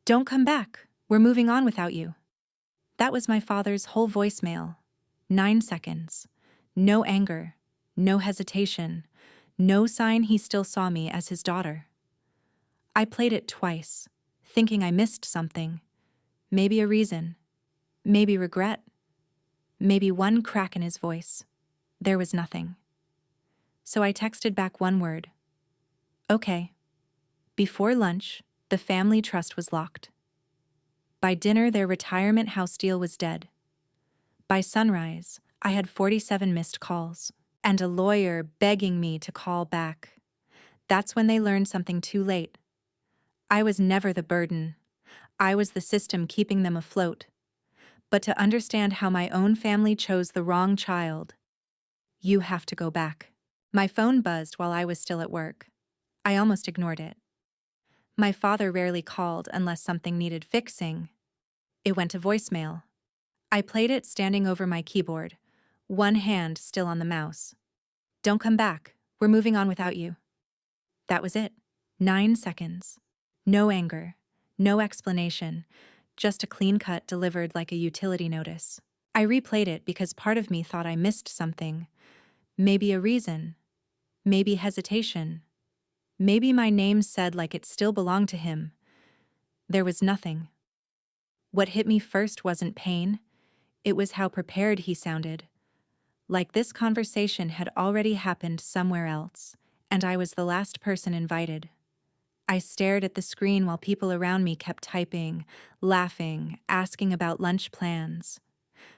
Don't come back. We're moving on without you. That was my father's whole voicemail. 9 seconds. No anger. No hesitation. No sign he still saw me as his daughter. I played it twice, thinking I missed something. Maybe a reason. Maybe regret. Maybe one crack in his voice. There was nothing. So I texted back one word. Okay. Before lunch, the family trust was locked. By dinner, their retirement house deal was dead. By sunrise, I had 47 missed calls, and a lawyer begging me to call back. That's when they learned something too late. I was never the burden. I was the system keeping them afloat. But to understand how my own family chose the wrong child, you have to go back. My phone buzzed while I was still at work. I almost ignored it. My father rarely called unless something needed fixing. It went to voicemail. I played it standing over my keyboard, one hand still on the mouse. Don't come back. We're moving on without you. That was it. 9 seconds. No anger. No explanation. Just a clean cut delivered like a utility notice. I replayed it because part of me thought I missed something. Maybe a reason. Maybe hesitation. Maybe my name said like it still belonged to him. There was nothing. What hit me first wasn't pain. It was how prepared he sounded. Like this conversation had already happened somewhere else, and I was the last person invited. I stared at the screen while people around me kept typing, laughing, asking about lunch plans.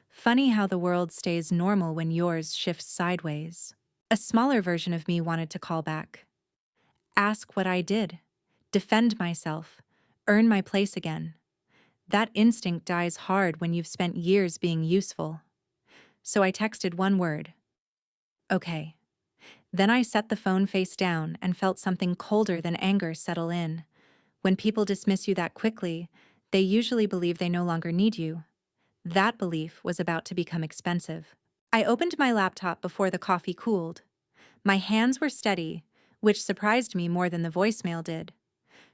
Funny how the world stays normal when yours shifts sideways. A smaller version of me wanted to call back. Ask what I did. Defend myself. Earn my place again. That instinct dies hard when you've spent years being useful. So I texted one word. Okay. Then I set the phone face down and felt something colder than anger settle in. When people dismiss you that quickly, they usually believe they no longer need you. That belief was about to become expensive. I opened my laptop before the coffee cooled. My hands were steady, which surprised me more than the voicemail did.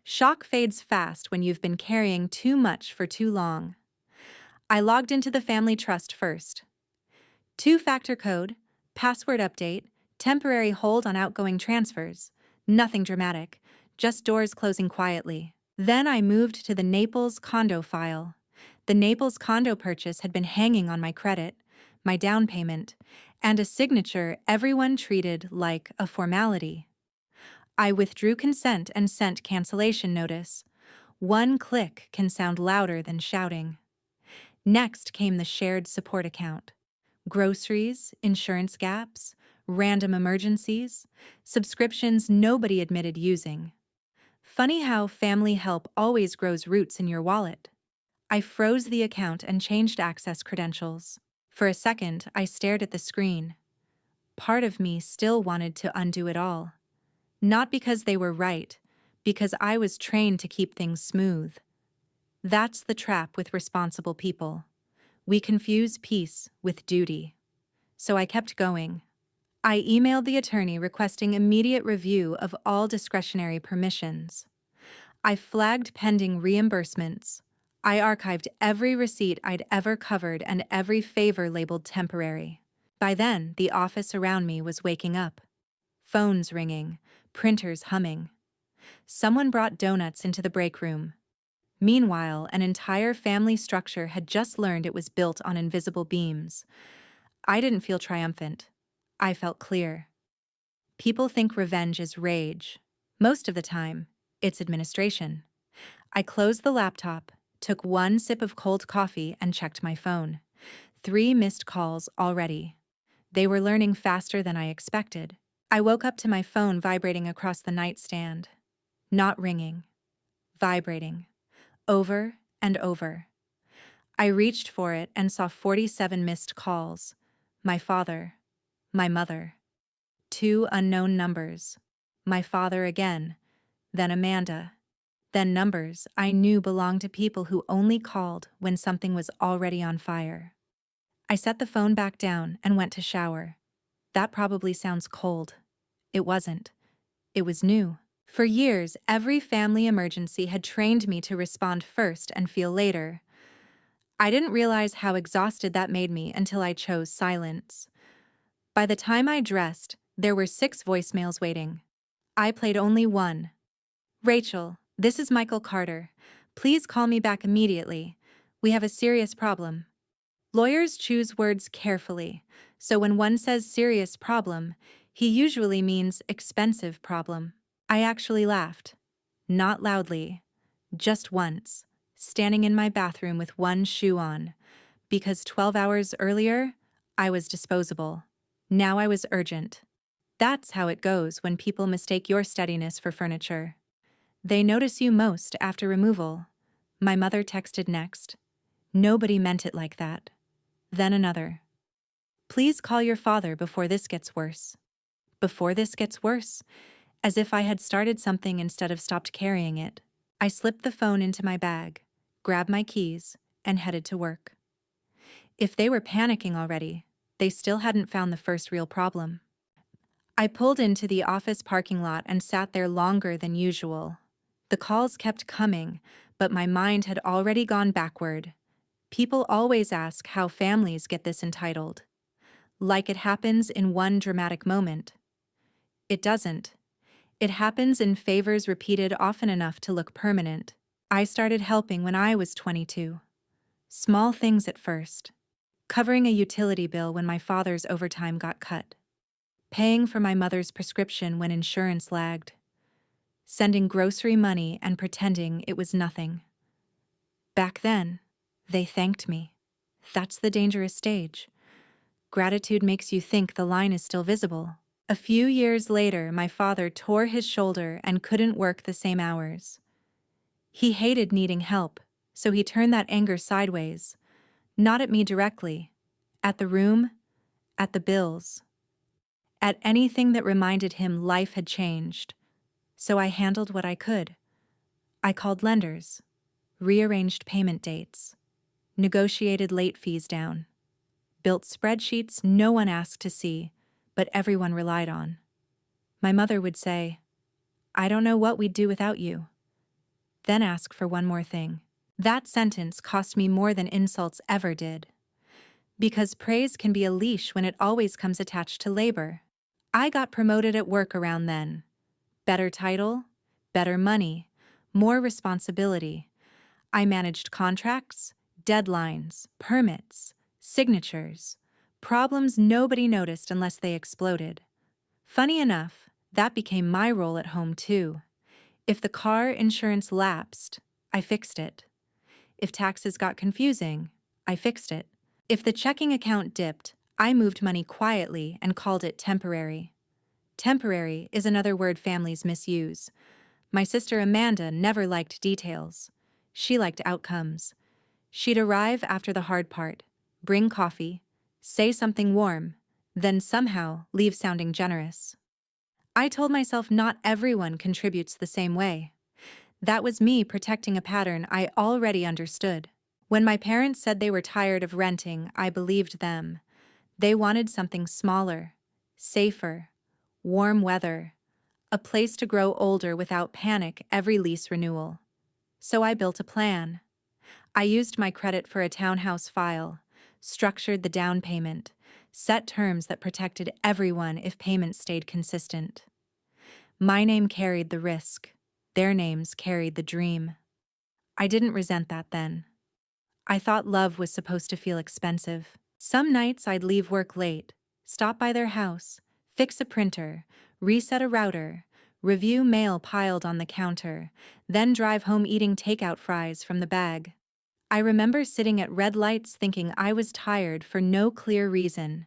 Shock fades fast when you've been carrying too much for too long. I logged into the family trust first. Two-factor code, password update, temporary hold on outgoing transfers. Nothing dramatic, just doors closing quietly. Then I moved to the Naples condo file. The Naples condo purchase had been hanging on my credit, my down payment, and a signature everyone treated like a formality. I withdrew consent and sent cancellation notice. One click can sound louder than shouting. Next came the shared support account. Groceries, insurance gaps, random emergencies, subscriptions nobody admitted using. Funny how family help always grows roots in your wallet. I froze the account and changed access credentials. For a second, I stared at the screen. Part of me still wanted to undo it all. Not because they were right, because I was trained to keep things smooth. That's the trap with responsible people. We confuse peace with duty. So I kept going. I emailed the attorney requesting immediate review of all discretionary permissions. I flagged pending reimbursements. I archived every receipt I'd ever covered and every favor labeled temporary. By then, the office around me was waking up. Phones ringing, printers humming. Someone brought donuts into the break room. Meanwhile, an entire family structure had just learned it was built on invisible beams. I didn't feel triumphant. I felt clear. People think revenge is rage. Most of the time, it's administration. I closed the laptop, took one sip of cold coffee, and checked my phone. 3 missed calls already. They were learning faster than I expected. I woke up to my phone vibrating across the nightstand. Not ringing. Vibrating. Over and over. I reached for it and saw 47 missed calls. My father. My mother. 2 unknown numbers. My father again. Then Amanda. Then numbers I knew belonged to people who only called when something was already on fire. I set the phone back down and went to shower. That probably sounds cold. It wasn't. It was new. For years, every family emergency had trained me to respond first and feel later. I didn't realize how exhausted that made me until I chose silence. By the time I dressed, there were 6 voicemails waiting. I played only one. Rachel, this is Michael Carter. Please call me back immediately. We have a serious problem. Lawyers choose words carefully, so when one says serious problem, he usually means expensive problem. I actually laughed. Not loudly. Just once, standing in my bathroom with one shoe on, because 12 hours earlier, I was disposable. Now I was urgent. That's how it goes when people mistake your steadiness for furniture. They notice you most after removal. My mother texted next. Nobody meant it like that. Then another. Please call your father before this gets worse. Before this gets worse, as if I had started something instead of stopped carrying it. I slipped the phone into my bag, grabbed my keys, and headed to work. If they were panicking already, they still hadn't found the first real problem. I pulled into the office parking lot and sat there longer than usual. The calls kept coming, but my mind had already gone backward. People always ask how families get this entitled. Like it happens in one dramatic moment. It doesn't. It happens in favors repeated often enough to look permanent. I started helping when I was 22. Small things at first. Covering a utility bill when my father's overtime got cut. Paying for my mother's prescription when insurance lagged. Sending grocery money and pretending it was nothing. Back then, they thanked me. That's the dangerous stage. Gratitude makes you think the line is still visible. A few years later, my father tore his shoulder and couldn't work the same hours. He hated needing help, so he turned that anger sideways. Not at me directly. At the room, at the bills. At anything that reminded him life had changed. So I handled what I could. I called lenders, rearranged payment dates, negotiated late fees down, built spreadsheets no one asked to see, but everyone relied on. My mother would say, "I don't know what we'd do without you." Then ask for one more thing. That sentence cost me more than insults ever did. Because praise can be a leash when it always comes attached to labor. I got promoted at work around then. Better title, better money, more responsibility. I managed contracts, deadlines, permits, signatures, problems nobody noticed unless they exploded. Funny enough, that became my role at home too. If the car insurance lapsed, I fixed it. If taxes got confusing, I fixed it. If the checking account dipped, I moved money quietly and called it temporary. Temporary is another word families misuse. My sister Amanda never liked details. She liked outcomes. She'd arrive after the hard part, bring coffee, say something warm, then somehow leave sounding generous. I told myself not everyone contributes the same way. That was me protecting a pattern I already understood. When my parents said they were tired of renting, I believed them. They wanted something smaller, safer, warm weather, a place to grow older without panic every lease renewal. So I built a plan. I used my credit for a townhouse file, structured the down payment, set terms that protected everyone if payments stayed consistent. My name carried the risk. Their names carried the dream. I didn't resent that then. I thought love was supposed to feel expensive. Some nights I'd leave work late, stop by their house, fix a printer, reset a router, review mail piled on the counter, then drive home eating takeout fries from the bag. I remember sitting at red lights thinking I was tired for no clear reason.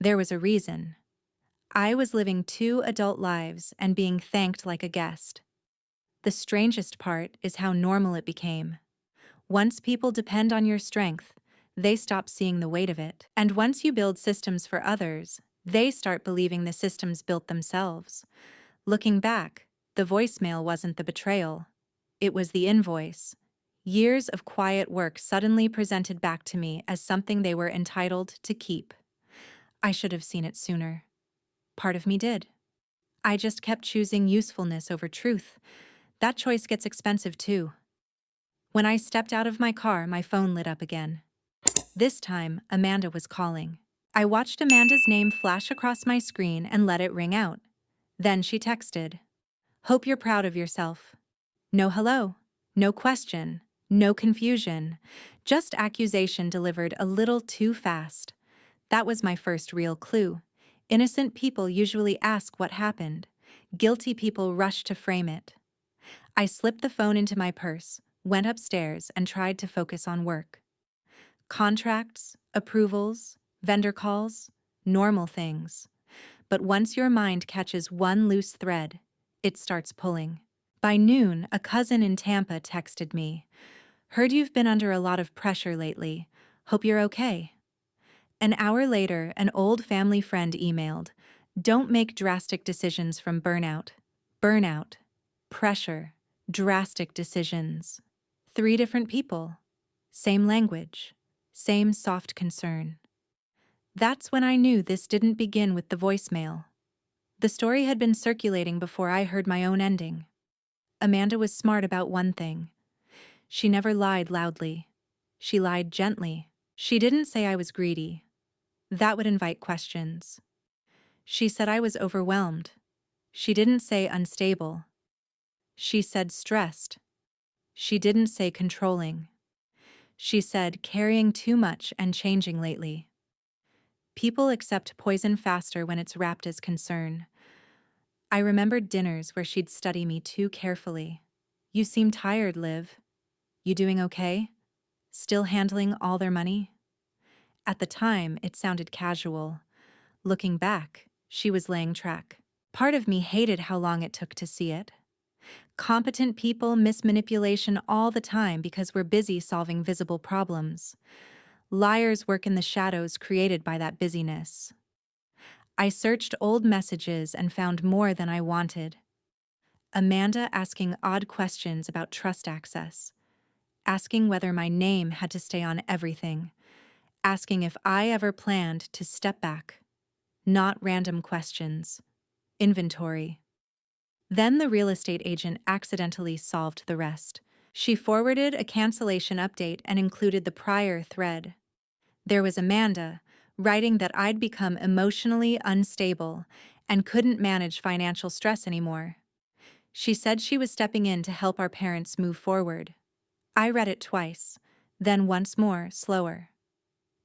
There was a reason. I was living 2 adult lives and being thanked like a guest. The strangest part is how normal it became. Once people depend on your strength, they stop seeing the weight of it. And once you build systems for others, they start believing the systems built themselves. Looking back, the voicemail wasn't the betrayal. It was the invoice. Years of quiet work suddenly presented back to me as something they were entitled to keep. I should have seen it sooner. Part of me did. I just kept choosing usefulness over truth. That choice gets expensive too. When I stepped out of my car, my phone lit up again. This time, Amanda was calling. I watched Amanda's name flash across my screen and let it ring out. Then she texted, "Hope you're proud of yourself." No hello, no question, no confusion, just accusation delivered a little too fast. That was my first real clue. Innocent people usually ask what happened. Guilty people rush to frame it. I slipped the phone into my purse, went upstairs, and tried to focus on work. Contracts, approvals, vendor calls, normal things. But once your mind catches one loose thread, it starts pulling. By noon, a cousin in Tampa texted me, "Heard you've been under a lot of pressure lately. Hope you're okay." An hour later, an old family friend emailed, "Don't make drastic decisions from burnout. Burnout, pressure, drastic decisions." 3 different people. Same language. Same soft concern. That's when I knew this didn't begin with the voicemail. The story had been circulating before I heard my own ending. Amanda was smart about one thing. She never lied loudly. She lied gently. She didn't say I was greedy. That would invite questions. She said I was overwhelmed. She didn't say unstable. She said stressed. She didn't say controlling. She said carrying too much and changing lately. People accept poison faster when it's wrapped as concern. I remembered dinners where she'd study me too carefully. "You seem tired, Liv. You doing okay? Still handling all their money?" At the time, it sounded casual. Looking back, she was laying track. Part of me hated how long it took to see it. Competent people miss manipulation all the time because we're busy solving visible problems. Liars work in the shadows created by that busyness. I searched old messages and found more than I wanted. Amanda asking odd questions about trust access, asking whether my name had to stay on everything, asking if I ever planned to step back. Not random questions. Inventory. Then the real estate agent accidentally solved the rest. She forwarded a cancellation update and included the prior thread. There was Amanda, writing that I'd become emotionally unstable and couldn't manage financial stress anymore. She said she was stepping in to help our parents move forward. I read it twice, then once more, slower.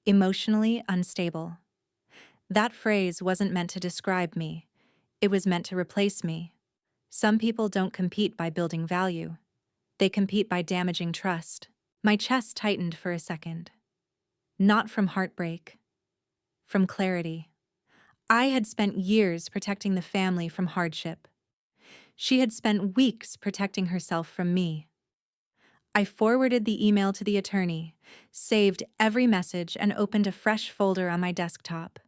Emotionally unstable. That phrase wasn't meant to describe me. It was meant to replace me. Some people don't compete by building value. They compete by damaging trust. My chest tightened for a second. Not from heartbreak. From clarity. I had spent years protecting the family from hardship. She had spent weeks protecting herself from me. I forwarded the email to the attorney, saved every message, and opened a fresh folder on my desktop.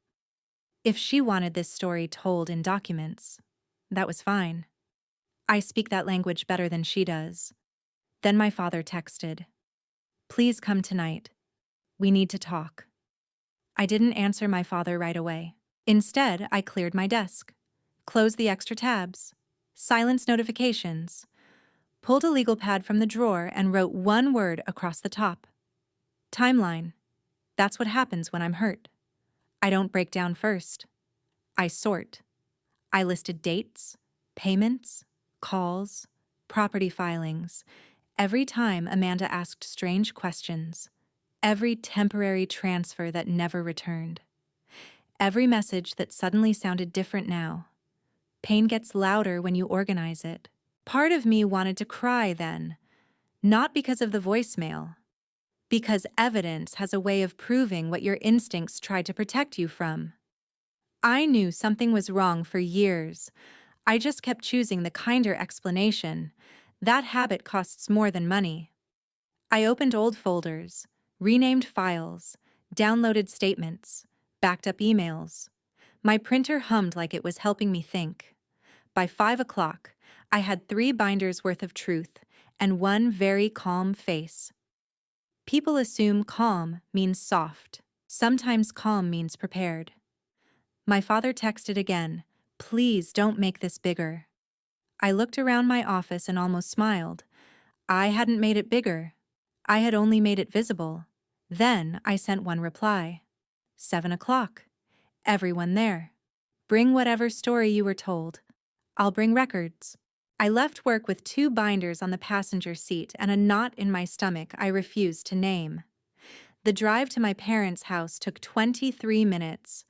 If she wanted this story told in documents, that was fine. I speak that language better than she does. Then my father texted, "Please come tonight. We need to talk." I didn't answer my father right away. Instead, I cleared my desk, closed the extra tabs, silenced notifications, pulled a legal pad from the drawer, and wrote one word across the top. Timeline. That's what happens when I'm hurt. I don't break down first. I sort. I listed dates, payments, calls, property filings, every time Amanda asked strange questions, every temporary transfer that never returned, every message that suddenly sounded different now. Pain gets louder when you organize it. Part of me wanted to cry then, not because of the voicemail, because evidence has a way of proving what your instincts tried to protect you from. I knew something was wrong for years. I just kept choosing the kinder explanation. That habit costs more than money. I opened old folders, renamed files, downloaded statements, backed up emails. My printer hummed like it was helping me think. By 5 o'clock, I had 3 binders worth of truth and one very calm face. People assume calm means soft. Sometimes calm means prepared. My father texted again, Please don't make this bigger. I looked around my office and almost smiled. I hadn't made it bigger. I had only made it visible. Then I sent one reply. 7 o'clock. Everyone there. Bring whatever story you were told. I'll bring records. I left work with 2 binders on the passenger seat and a knot in my stomach I refused to name. The drive to my parents' house took 23 minutes.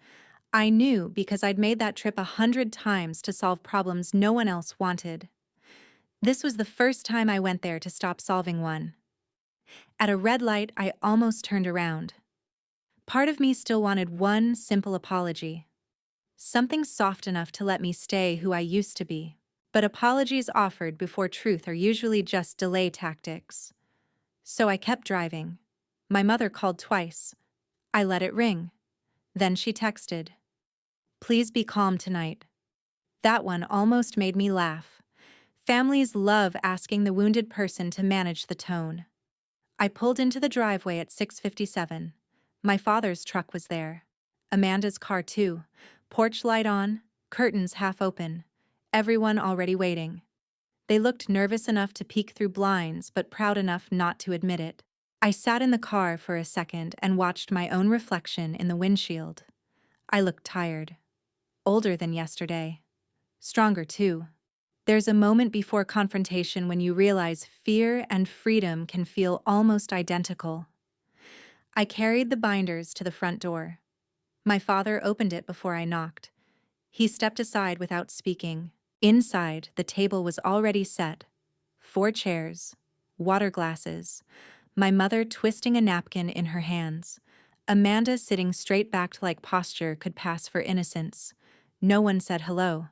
I knew because I'd made that trip 100 times to solve problems no one else wanted. This was the first time I went there to stop solving one. At a red light, I almost turned around. Part of me still wanted one simple apology. Something soft enough to let me stay who I used to be. But apologies offered before truth are usually just delay tactics. So I kept driving. My mother called twice. I let it ring. Then she texted, "Please be calm tonight." That one almost made me laugh. Families love asking the wounded person to manage the tone. I pulled into the driveway at 6:57. My father's truck was there. Amanda's car too. Porch light on, curtains half open. Everyone already waiting. They looked nervous enough to peek through blinds, but proud enough not to admit it. I sat in the car for a second and watched my own reflection in the windshield. I looked tired. Older than yesterday. Stronger too. There's a moment before confrontation when you realize fear and freedom can feel almost identical. I carried the binders to the front door. My father opened it before I knocked. He stepped aside without speaking. Inside, the table was already set. 4 chairs, water glasses, my mother twisting a napkin in her hands. Amanda sitting straight-backed like posture could pass for innocence. No one said hello.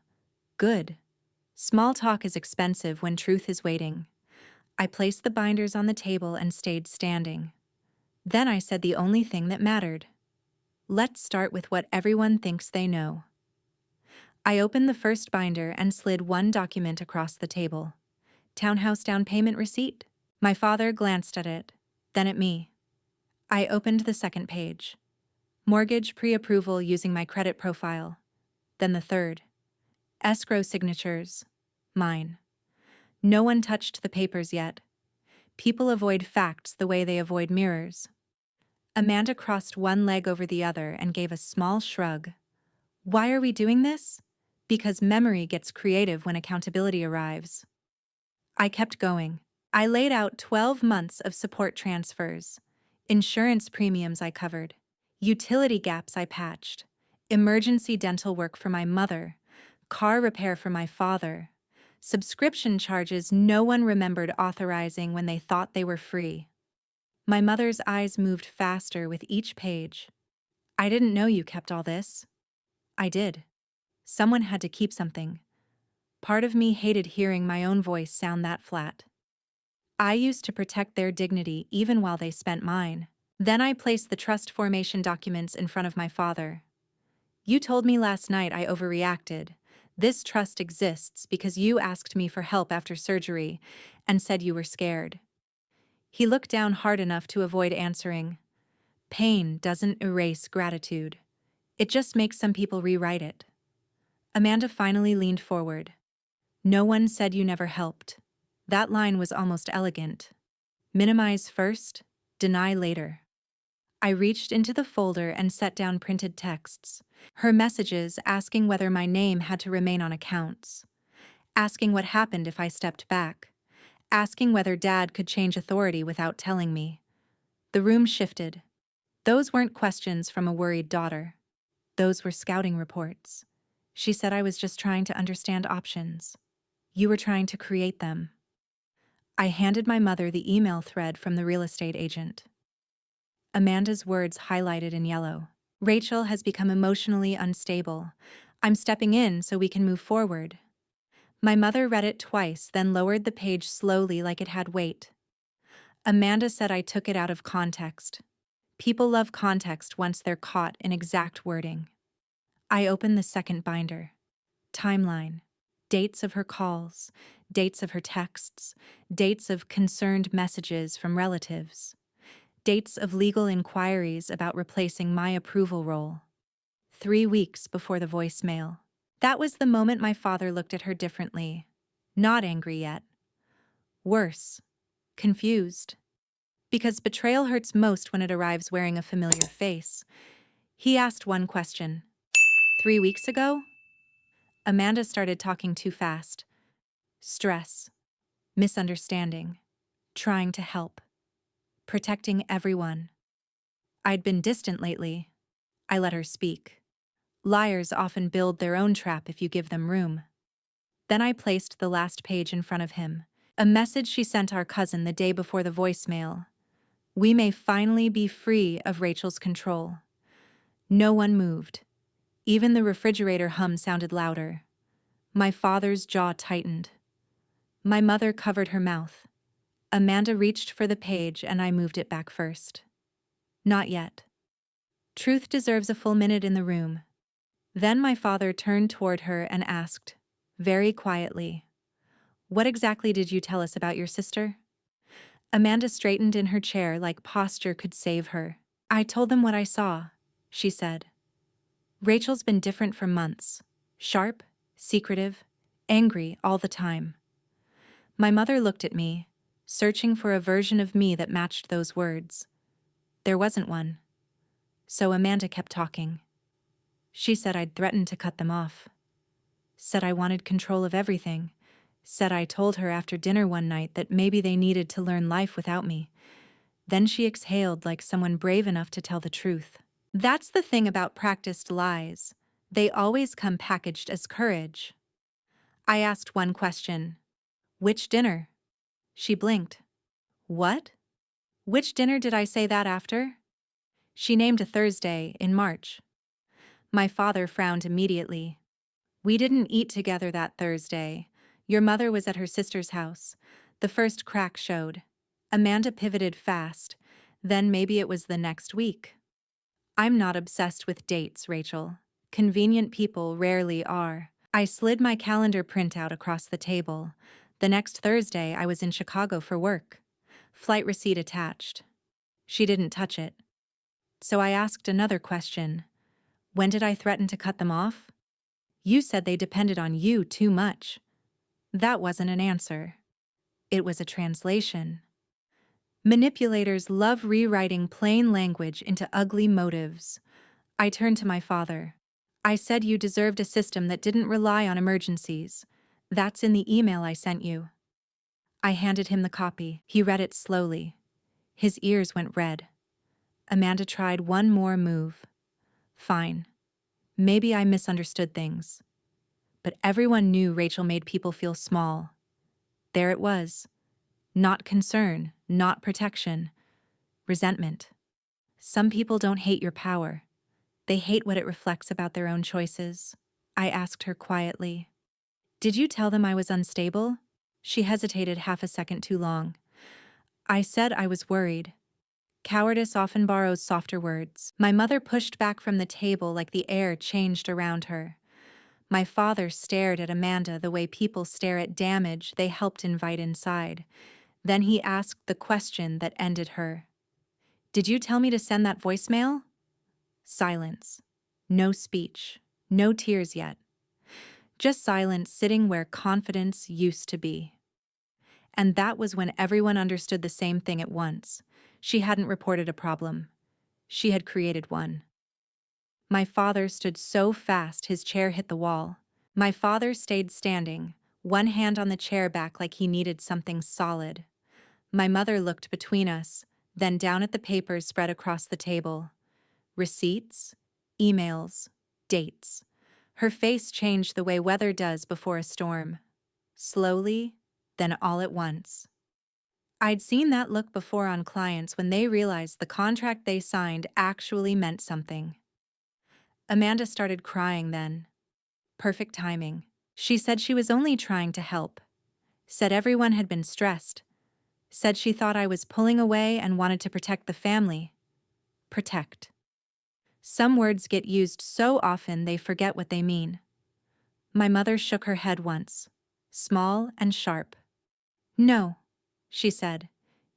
Good. Small talk is expensive when truth is waiting. I placed the binders on the table and stayed standing. Then I said the only thing that mattered. Let's start with what everyone thinks they know. I opened the first binder and slid one document across the table. Townhouse down payment receipt. My father glanced at it, then at me. I opened the second page. Mortgage pre-approval using my credit profile. Then the third. Escrow signatures. Mine. No one touched the papers yet. People avoid facts the way they avoid mirrors. Amanda crossed one leg over the other and gave a small shrug. Why are we doing this? Because memory gets creative when accountability arrives. I kept going. I laid out 12 months of support transfers. Insurance premiums I covered. Utility gaps I patched. Emergency dental work for my mother. Car repair for my father. Subscription charges no one remembered authorizing when they thought they were free. My mother's eyes moved faster with each page. I didn't know you kept all this. I did. Someone had to keep something. Part of me hated hearing my own voice sound that flat. I used to protect their dignity even while they spent mine. Then I placed the trust formation documents in front of my father. You told me last night I overreacted. This trust exists because you asked me for help after surgery and said you were scared. He looked down hard enough to avoid answering. Pain doesn't erase gratitude. It just makes some people rewrite it. Amanda finally leaned forward. No one said you never helped. That line was almost elegant. Minimize first, deny later. I reached into the folder and set down printed texts. Her messages asking whether my name had to remain on accounts. Asking what happened if I stepped back. Asking whether Dad could change authority without telling me. The room shifted. Those weren't questions from a worried daughter. Those were scouting reports. She said I was just trying to understand options. You were trying to create them. I handed my mother the email thread from the real estate agent. Amanda's words highlighted in yellow. Rachel has become emotionally unstable. I'm stepping in so we can move forward. My mother read it twice, then lowered the page slowly like it had weight. Amanda said I took it out of context. People love context once they're caught in exact wording. I opened the second binder. Timeline. Dates of her calls, dates of her texts, dates of concerned messages from relatives, dates of legal inquiries about replacing my approval role. 3 weeks before the voicemail. That was the moment my father looked at her differently. Not angry yet. Worse. Confused. Because betrayal hurts most when it arrives wearing a familiar face. He asked one question. 3 weeks ago? Amanda started talking too fast. Stress. Misunderstanding. Trying to help. Protecting everyone. I'd been distant lately. I let her speak. Liars often build their own trap if you give them room. Then I placed the last page in front of him. A message she sent our cousin the day before the voicemail. We may finally be free of Rachel's control. No one moved. Even the refrigerator hum sounded louder. My father's jaw tightened. My mother covered her mouth. Amanda reached for the page and I moved it back first. Not yet. Truth deserves a full minute in the room. Then my father turned toward her and asked, very quietly, "What exactly did you tell us about your sister?" Amanda straightened in her chair like posture could save her. "I told them what I saw," she said. "Rachel's been different for months. Sharp, secretive, angry all the time." My mother looked at me, searching for a version of me that matched those words. There wasn't one. So Amanda kept talking. She said I'd threatened to cut them off. Said I wanted control of everything. Said I told her after dinner one night that maybe they needed to learn life without me. Then she exhaled like someone brave enough to tell the truth. That's the thing about practiced lies. They always come packaged as courage. I asked one question. "Which dinner?" She blinked. "What? Which dinner did I say that after?" She named a Thursday in March. My father frowned immediately. "We didn't eat together that Thursday. Your mother was at her sister's house. The first crack showed." Amanda pivoted fast. "Then maybe it was the next week." I'm not obsessed with dates, Rachel. Convenient people rarely are. I slid my calendar printout across the table. The next Thursday, I was in Chicago for work. Flight receipt attached. She didn't touch it. So I asked another question. "When did I threaten to cut them off?" "You said they depended on you too much." That wasn't an answer. It was a translation. Manipulators love rewriting plain language into ugly motives. I turned to my father. "I said you deserved a system that didn't rely on emergencies. That's in the email I sent you." I handed him the copy. He read it slowly. His ears went red. Amanda tried one more move. Fine. Maybe I misunderstood things. But everyone knew Rachel made people feel small. There it was. Not concern, not protection. Resentment. Some people don't hate your power. They hate what it reflects about their own choices. I asked her quietly. "Did you tell them I was unstable?" She hesitated half a second too long. I said I was worried. Cowardice often borrows softer words. My mother pushed back from the table like the air changed around her. My father stared at Amanda the way people stare at damage they helped invite inside. Then he asked the question that ended her. "Did you tell me to send that voicemail?" Silence. No speech. No tears yet. Just silence sitting where confidence used to be. And that was when everyone understood the same thing at once. She hadn't reported a problem. She had created one. My father stood so fast his chair hit the wall. My father stayed standing, one hand on the chair back like he needed something solid. My mother looked between us, then down at the papers spread across the table. Receipts, emails, dates. Her face changed the way weather does before a storm. Slowly, then all at once. I'd seen that look before on clients when they realized the contract they signed actually meant something. Amanda started crying then. Perfect timing. She said she was only trying to help. Said everyone had been stressed. Said she thought I was pulling away and wanted to protect the family. Protect. Some words get used so often they forget what they mean. My mother shook her head once, small and sharp. "No," she said.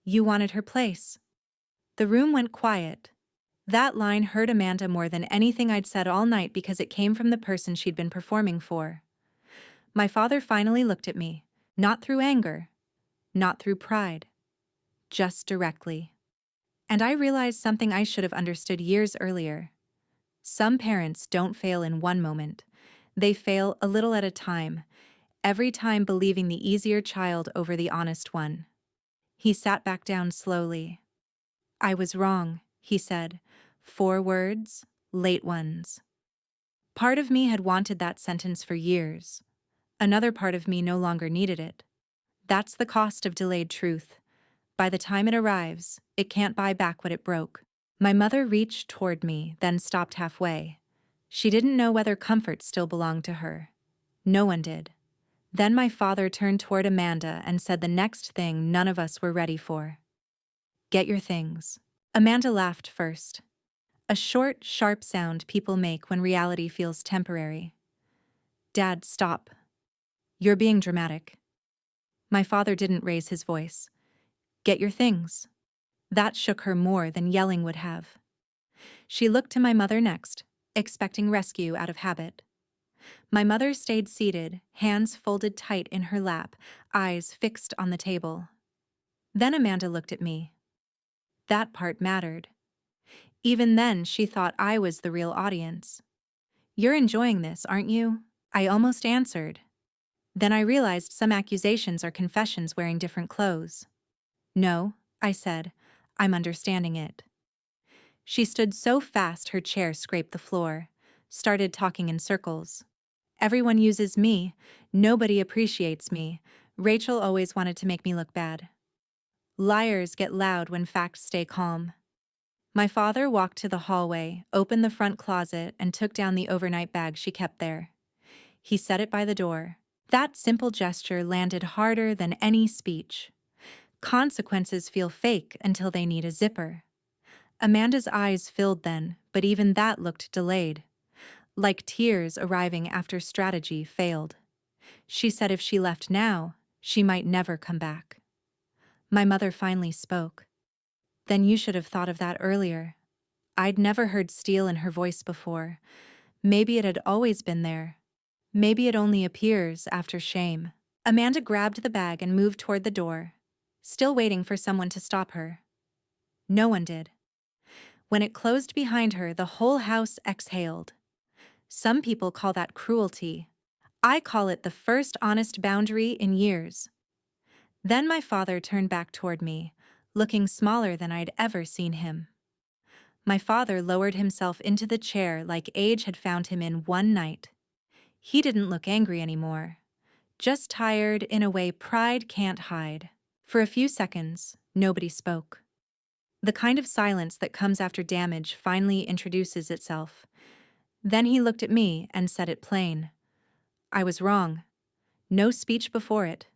"You wanted her place." The room went quiet. That line hurt Amanda more than anything I'd said all night because it came from the person she'd been performing for. My father finally looked at me, not through anger, not through pride, just directly. And I realized something I should have understood years earlier. Some parents don't fail in one moment. They fail a little at a time, every time believing the easier child over the honest one. He sat back down slowly. "I was wrong," he said. 4 words, late ones. Part of me had wanted that sentence for years. Another part of me no longer needed it. That's the cost of delayed truth. By the time it arrives, it can't buy back what it broke. My mother reached toward me, then stopped halfway. She didn't know whether comfort still belonged to her. No one did. Then my father turned toward Amanda and said the next thing none of us were ready for. "Get your things." Amanda laughed first. A short, sharp sound people make when reality feels temporary. "Dad, stop. You're being dramatic." My father didn't raise his voice. "Get your things." That shook her more than yelling would have. She looked to my mother next, expecting rescue out of habit. My mother stayed seated, hands folded tight in her lap, eyes fixed on the table. Then Amanda looked at me. That part mattered. Even then, she thought I was the real audience. "You're enjoying this, aren't you?" I almost answered. Then I realized some accusations are confessions wearing different clothes. "No," I said, "I'm understanding it." She stood so fast her chair scraped the floor, started talking in circles. "Everyone uses me. Nobody appreciates me. Rachel always wanted to make me look bad. Liars get loud when facts stay calm." My father walked to the hallway, opened the front closet, and took down the overnight bag she kept there. He set it by the door. That simple gesture landed harder than any speech. Consequences feel fake until they need a zipper. Amanda's eyes filled then, but even that looked delayed, like tears arriving after strategy failed. She said if she left now, she might never come back. My mother finally spoke. "Then you should have thought of that earlier." I'd never heard steel in her voice before. Maybe it had always been there. Maybe it only appears after shame. Amanda grabbed the bag and moved toward the door, still waiting for someone to stop her. No one did. When it closed behind her, the whole house exhaled. Some people call that cruelty. I call it the first honest boundary in years. Then my father turned back toward me, looking smaller than I'd ever seen him. My father lowered himself into the chair like age had found him in one night. He didn't look angry anymore, just tired in a way pride can't hide. For a few seconds, nobody spoke. The kind of silence that comes after damage finally introduces itself. Then he looked at me and said it plain. I was wrong. No speech before it.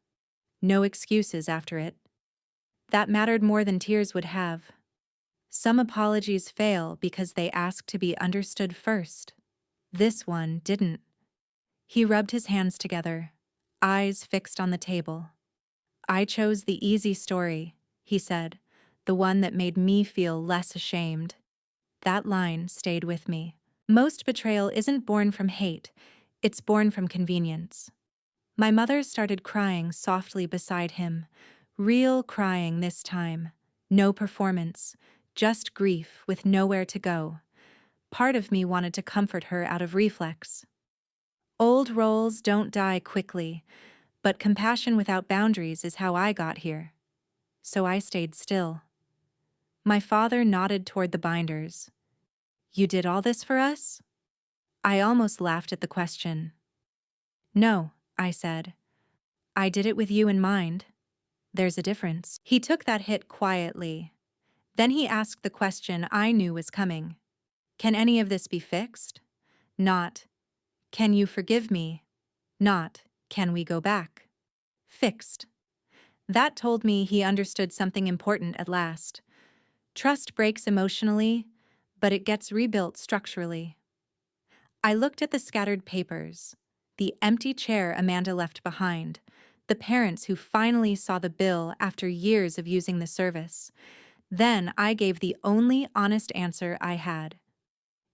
No excuses after it. That mattered more than tears would have. Some apologies fail because they ask to be understood first. This one didn't. He rubbed his hands together, eyes fixed on the table. "I chose the easy story," he said, "the one that made me feel less ashamed." That line stayed with me. Most betrayal isn't born from hate, it's born from convenience. My mother started crying softly beside him, real crying this time. No performance, just grief with nowhere to go. Part of me wanted to comfort her out of reflex. Old roles don't die quickly, but compassion without boundaries is how I got here. So I stayed still. My father nodded toward the binders. "You did all this for us?" I almost laughed at the question. "No," I said. "I did it with you in mind. There's a difference." He took that hit quietly. Then he asked the question I knew was coming. "Can any of this be fixed?" Not, "Can you forgive me?" Not, "Can we go back?" Fixed. That told me he understood something important at last. Trust breaks emotionally, but it gets rebuilt structurally. I looked at the scattered papers, the empty chair Amanda left behind, the parents who finally saw the bill after years of using the service. Then I gave the only honest answer I had.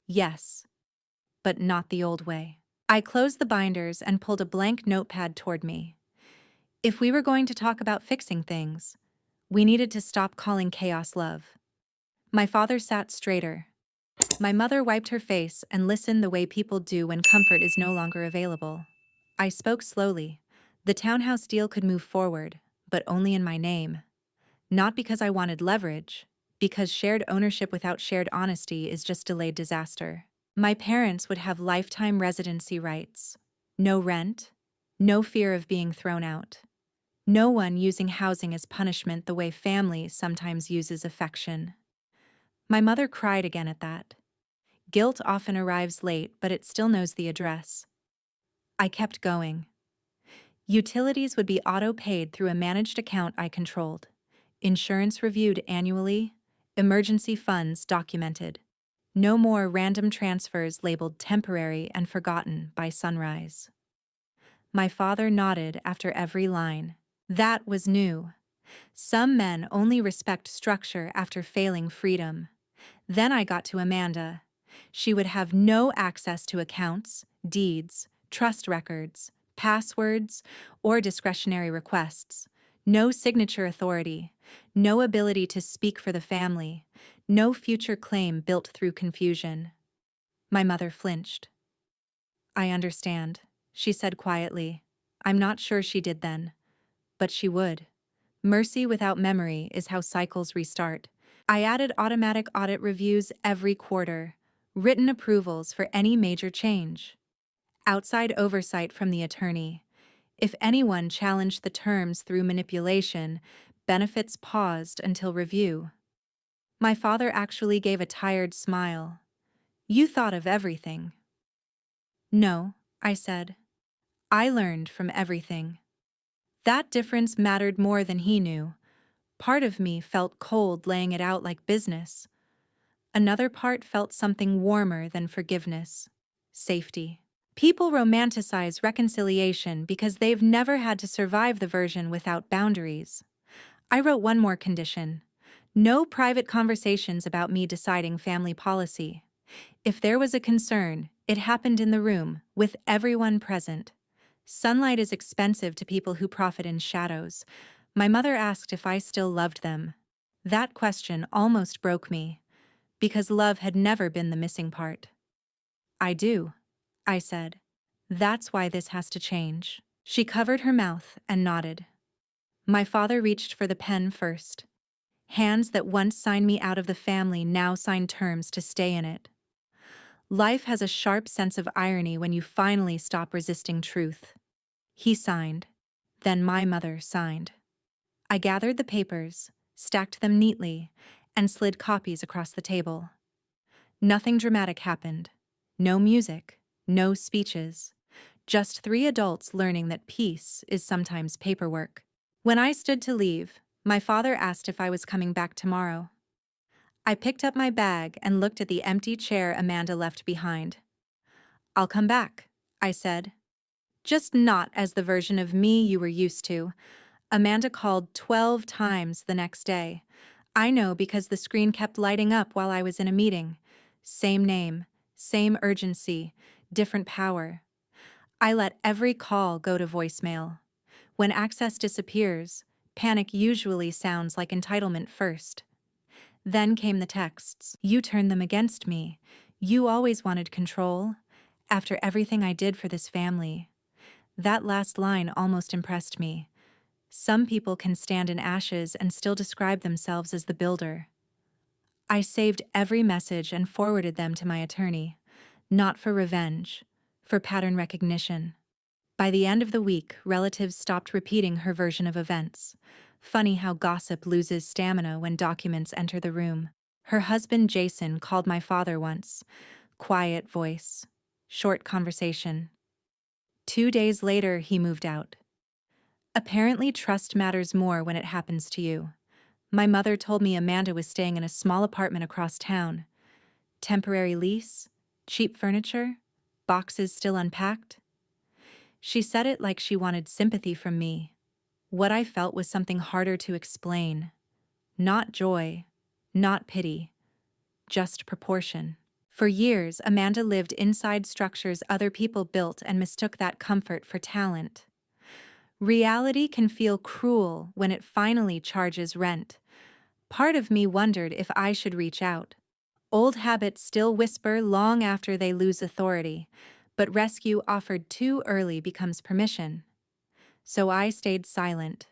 Yes, but not the old way. I closed the binders and pulled a blank notepad toward me. If we were going to talk about fixing things, we needed to stop calling chaos love. My father sat straighter. My mother wiped her face and listened the way people do when comfort is no longer available. I spoke slowly. The townhouse deal could move forward, but only in my name. Not because I wanted leverage, because shared ownership without shared honesty is just delayed disaster. My parents would have lifetime residency rights. No rent, no fear of being thrown out. No one using housing as punishment the way family sometimes uses affection. My mother cried again at that. Guilt often arrives late, but it still knows the address. I kept going. Utilities would be auto-paid through a managed account I controlled. Insurance reviewed annually. Emergency funds documented. No more random transfers labeled temporary and forgotten by sunrise. My father nodded after every line. That was new. Some men only respect structure after failing freedom. Then I got to Amanda. She would have no access to accounts, deeds, trust records, passwords, or discretionary requests. No signature authority, no ability to speak for the family, no future claim built through confusion. My mother flinched. I understand, she said quietly. I'm not sure she did then, but she would. Mercy without memory is how cycles restart. I added automatic audit reviews every quarter, written approvals for any major change. Outside oversight from the attorney. If anyone challenged the terms through manipulation, benefits paused until review. My father actually gave a tired smile. You thought of everything. No, I said. I learned from everything. That difference mattered more than he knew. Part of me felt cold laying it out like business. Another part felt something warmer than forgiveness. Safety. People romanticize reconciliation because they've never had to survive the version without boundaries. I wrote one more condition. No private conversations about me deciding family policy. If there was a concern, it happened in the room, with everyone present. Sunlight is expensive to people who profit in shadows. My mother asked if I still loved them. That question almost broke me, because love had never been the missing part. I do, I said. That's why this has to change. She covered her mouth and nodded. My father reached for the pen first. Hands that once signed me out of the family now signed terms to stay in it. Life has a sharp sense of irony when you finally stop resisting truth. He signed. Then my mother signed. I gathered the papers, stacked them neatly, and slid copies across the table. Nothing dramatic happened. No music, no speeches. Just three adults learning that peace is sometimes paperwork. When I stood to leave, my father asked if I was coming back tomorrow. I picked up my bag and looked at the empty chair Amanda left behind. I'll come back, I said. Just not as the version of me you were used to. Amanda called 12 times the next day. I know because the screen kept lighting up while I was in a meeting. Same name, same urgency, different power. I let every call go to voicemail. When access disappears, panic usually sounds like entitlement first. Then came the texts. You turned them against me. You always wanted control. After everything I did for this family. That last line almost impressed me. Some people can stand in ashes and still describe themselves as the builder. I saved every message and forwarded them to my attorney. Not for revenge, for pattern recognition. By the end of the week, relatives stopped repeating her version of events. Funny how gossip loses stamina when documents enter the room. Her husband Jason called my father once. Quiet voice. Short conversation. 2 days later, he moved out. Apparently, trust matters more when it happens to you. My mother told me Amanda was staying in a small apartment across town. Temporary lease, cheap furniture, boxes still unpacked. She said it like she wanted sympathy from me. What I felt was something harder to explain. Not joy, not pity, just proportion. For years, Amanda lived inside structures other people built and mistook that comfort for talent. Reality can feel cruel when it finally charges rent. Part of me wondered if I should reach out. Old habits still whisper long after they lose authority, but rescue offered too early becomes permission. So I stayed silent.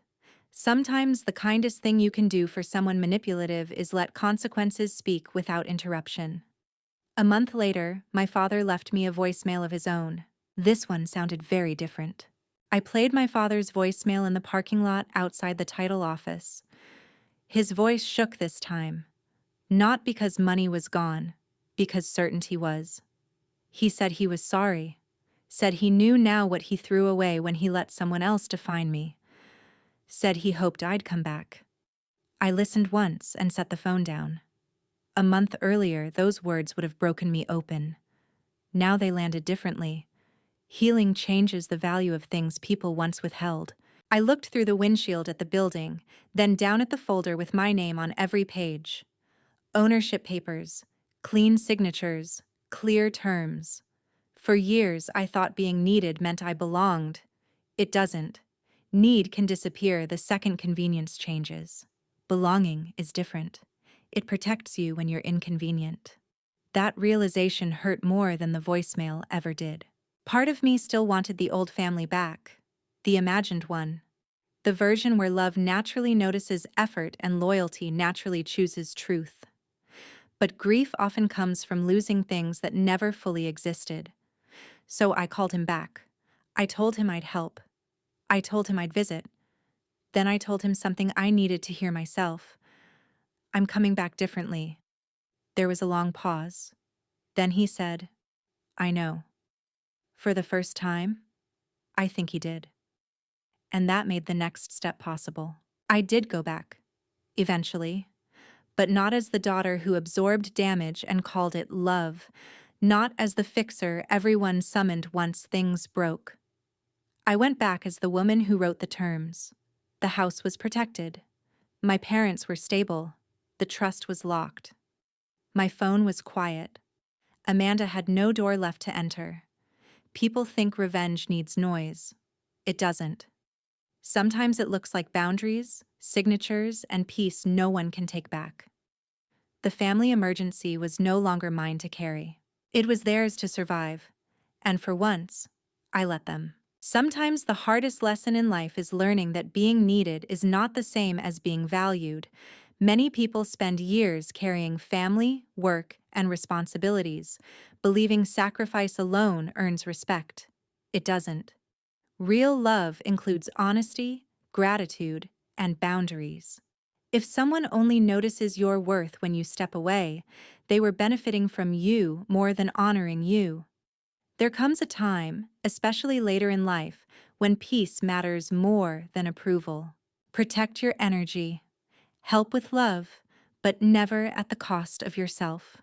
Sometimes the kindest thing you can do for someone manipulative is let consequences speak without interruption. A month later, my father left me a voicemail of his own. This one sounded very different. I played my father's voicemail in the parking lot outside the title office. His voice shook this time. Not because money was gone, because certainty was. He said he was sorry. Said he knew now what he threw away when he let someone else define me. Said he hoped I'd come back. I listened once and set the phone down. A month earlier, those words would have broken me open. Now they landed differently. Healing changes the value of things people once withheld. I looked through the windshield at the building, then down at the folder with my name on every page. Ownership papers, clean signatures, clear terms. For years, I thought being needed meant I belonged. It doesn't. Need can disappear the second convenience changes. Belonging is different. It protects you when you're inconvenient. That realization hurt more than the voicemail ever did. Part of me still wanted the old family back, the imagined one. The version where love naturally notices effort and loyalty naturally chooses truth. But grief often comes from losing things that never fully existed. So I called him back. I told him I'd help. I told him I'd visit. Then I told him something I needed to hear myself. I'm coming back differently. There was a long pause. Then he said, I know. For the first time, I think he did. And that made the next step possible. I did go back, eventually, but not as the daughter who absorbed damage and called it love, not as the fixer everyone summoned once things broke. I went back as the woman who wrote the terms. The house was protected. My parents were stable. The trust was locked. My phone was quiet. Amanda had no door left to enter. People think revenge needs noise. It doesn't. Sometimes it looks like boundaries, signatures, and peace no one can take back. The family emergency was no longer mine to carry. It was theirs to survive. And for once, I let them. Sometimes the hardest lesson in life is learning that being needed is not the same as being valued. Many people spend years carrying family, work, and responsibilities, believing sacrifice alone earns respect. It doesn't. Real love includes honesty, gratitude, and boundaries. If someone only notices your worth when you step away, they were benefiting from you more than honoring you. There comes a time, especially later in life, when peace matters more than approval. Protect your energy. Help with love, but never at the cost of yourself.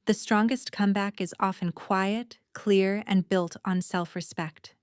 The strongest comeback is often quiet, clear, and built on self-respect.